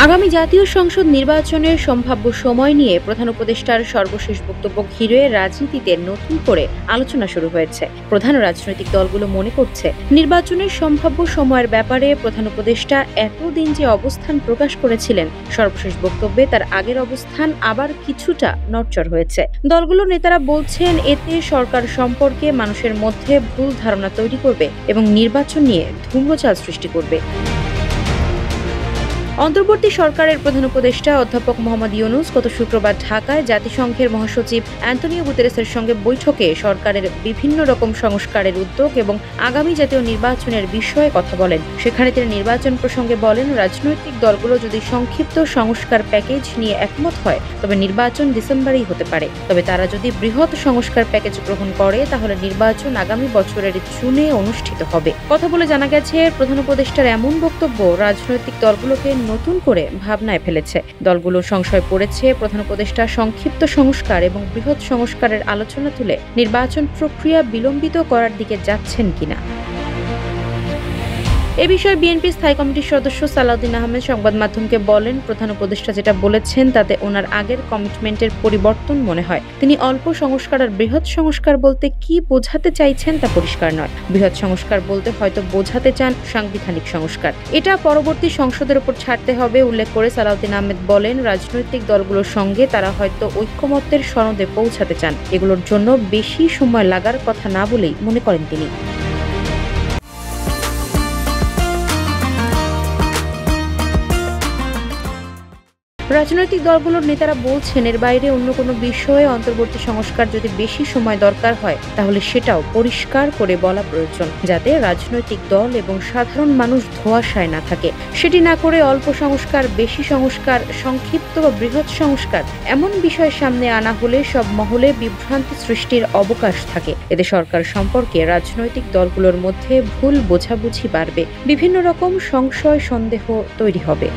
আগামী জাতীয় সংসদ নির্বাচনের সম্ভাব্য সময় নিয়ে প্রধান উপদেষ্টার সর্বশেষ বক্তব্য ঘিরে রাজনীতিতে নতুন করে আলোচনা শুরু হয়েছে। প্রধান রাজনৈতিক দলগুলো মনে করছে, নির্বাচনের সম্ভাব্য সময়ের ব্যাপারে প্রধান উপদেষ্টা এতদিন যে অবস্থান প্রকাশ করেছিলেন, সর্বশেষ বক্তব্যে তার আগের অবস্থান আবার কিছুটা নড়চড় হয়েছে। দলগুলোর নেতারা বলছেন, এতে সরকার সম্পর্কে মানুষের মধ্যে ভুল ধারণা তৈরি করবে এবং নির্বাচন নিয়ে ধূম্রজাল সৃষ্টি করবে। অন্তর্বর্তী সরকারের প্রধান উপদেষ্টা অধ্যাপক মোহাম্মদ ইউনূস গত শুক্রবার ঢাকায় জাতিসংঘের মহাসচিব অ্যান্তোনিও গুতেরেসের সঙ্গে বৈঠকে সরকারের বিভিন্ন রকম সংস্কারের উদ্যোগ এবং আগামী জাতীয় নির্বাচনের বিষয়ে কথা বলেন। সেখানে তিনি নির্বাচন প্রসঙ্গে বলেন, রাজনৈতিক দলগুলো যদি সংক্ষিপ্ত সংস্কার প্যাকেজ নিয়ে একমত হয় তবে নির্বাচন ডিসেম্বরেই হতে পারে। তবে তারা যদি বৃহৎ সংস্কার প্যাকেজ গ্রহণ করে তাহলে নির্বাচন আগামী বছরের জুনে অনুষ্ঠিত হবে। কথা বলে জানা গেছে, প্রধান উপদেষ্টার এমন বক্তব্য রাজনৈতিক দলগুলোকে নতুন করে ভাবনায় ফেলেছে। দলগুলো সংশয় পড়েছে, প্রধান উপদেষ্টা সংক্ষিপ্ত সংস্কার এবং বৃহৎ সংস্কারের আলোচনা তুলে নির্বাচন প্রক্রিয়া বিলম্বিত করার দিকে যাচ্ছেন কিনা। এ বিষয়ে বিএনপি স্থায়ী কমিটির সদস্য সালাউদ্দিন আহমেদ সংবাদ মাধ্যমকে বলেন, প্রধান উপদেষ্টা যেটা বলেছেন তাতে ওনার আগের কমিটমেন্টের পরিবর্তন মনে হয়। তিনি অল্প সংস্কার আর বৃহৎ সংস্কার বলতে কি বোঝাতে চাইছেন তা পরিষ্কার নয়। বৃহৎ সংস্কার বলতে হয়তো বোঝাতে চান সাংবিধানিক সংস্কার, এটা পরবর্তী সংসদের উপর ছাড়তে হবে। উল্লেখ করে সালাউদ্দিন আহমেদ বলেন, রাজনৈতিক দলগুলোর সঙ্গে তারা হয়তো ঐক্যমত্যের সনদে পৌঁছাতে চান, এগুলোর জন্য বেশি সময় লাগার কথা না বলেই মনে করেন তিনি। রাজনৈতিক দলগুলোর নেতারা বলছেন, এর বাইরে অন্য কোনো বিষয়ে অন্তর্বর্তী সংস্কার যদি বেশি সময় দরকার হয় তাহলে সেটাও পরিষ্কার করে বলা প্রয়োজন, যাতে রাজনৈতিক দল এবং সাধারণ মানুষ ধোঁয়াশায় না থাকে। সেটি না করে অল্প সংস্কার, বেশি সংস্কার, সংক্ষিপ্ত বা বৃহৎ সংস্কার এমন বিষয় সামনে আনা হলে সব মহলে বিভ্রান্তি সৃষ্টির অবকাশ থাকে। এতে সরকার সম্পর্কে রাজনৈতিক দলগুলোর মধ্যে ভুল বোঝাবুঝি বাড়বে, বিভিন্ন রকম সংশয় সন্দেহ তৈরি হবে।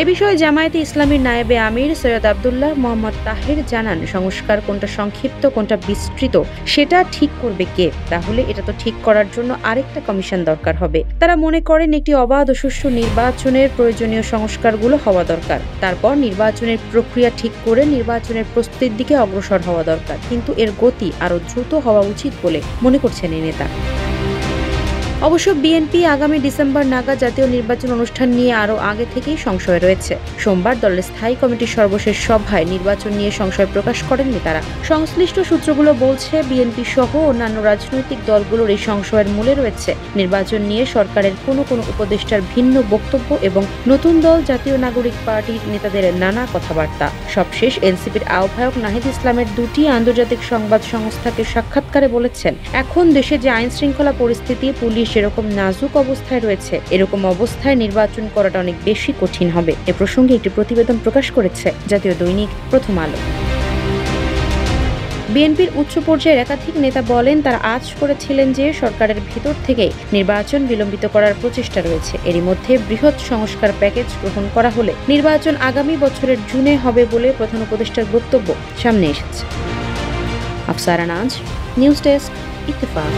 এ বিষয়ে জামায়াতে ইসলামীর নায়েবে আমির সৈয়দ আব্দুল্লাহ মোহাম্মদ তাহের জানান, সংস্কার কোনটা সংক্ষিপ্ত কোনটা বিস্তৃত সেটা ঠিক করবে কে? তাহলে এটা তো ঠিক করার জন্য আরেকটা কমিশন দরকার হবে। তারা মনে করেন একটি অবাধ ও সুষ্ঠু নির্বাচনের প্রয়োজনীয় সংস্কারগুলো হওয়া দরকার, তারপর নির্বাচনের প্রক্রিয়া ঠিক করে নির্বাচনের প্রস্তুতির দিকে অগ্রসর হওয়া দরকার, কিন্তু এর গতি আরও দ্রুত হওয়া উচিত বলে মনে করছেন এই নেতা। অবশ্য বিএনপি আগামী ডিসেম্বর নাগাদ জাতীয় নির্বাচন অনুষ্ঠান নিয়ে আরও আগে থেকেই সংশয় রয়েছে। সোমবার দলের স্থায়ী কমিটির সর্বশেষ সভায় নির্বাচন নিয়ে সংশয় প্রকাশ করেননি তারা। সংশ্লিষ্ট সূত্রগুলো বলছে, বিএনপি সহ অন্যান্য রাজনৈতিক দলগুলোর এই সংশয়ের মূলে রয়েছে নির্বাচন নিয়ে সরকারের কোনো উপদেষ্টার ভিন্ন বক্তব্য এবং নতুন দল জাতীয় নাগরিক পার্টির নেতাদের নানা কথাবার্তা। সবশেষ এনসিপির আহ্বায়ক নাহিদ ইসলামের দুটি আন্তর্জাতিক সংবাদ সংস্থাকে সাক্ষাৎকারে বলেছেন, এখন দেশে যে আইন শৃঙ্খলা পরিস্থিতি, পুলিশ এরকম নাজুক অবস্থায় রয়েছে, এরকম অবস্থায় নির্বাচন করাটা অনেক বেশি কঠিন হবে। এ প্রসঙ্গে একটি প্রতিবেদন প্রকাশ করেছে জাতীয় দৈনিক প্রথম আলো। বিএনপির উচ্চ পর্যায়ের একাধিক নেতা বলেন, তারা আঁচ করেছিলেন যে সরকারের ভেতর থেকেই নির্বাচন বিলম্বিত করার প্রচেষ্টা রয়েছে। এরই মধ্যে বৃহৎ সংস্কার প্যাকেজ গ্রহণ করা হলে নির্বাচন আগামী বছরের জুনে হবে বলে প্রধান উপদেষ্টার বক্তব্য সামনে এসেছে। আফসারা নাজ, নিউজ ডেস্ক, ইত্তেফাক।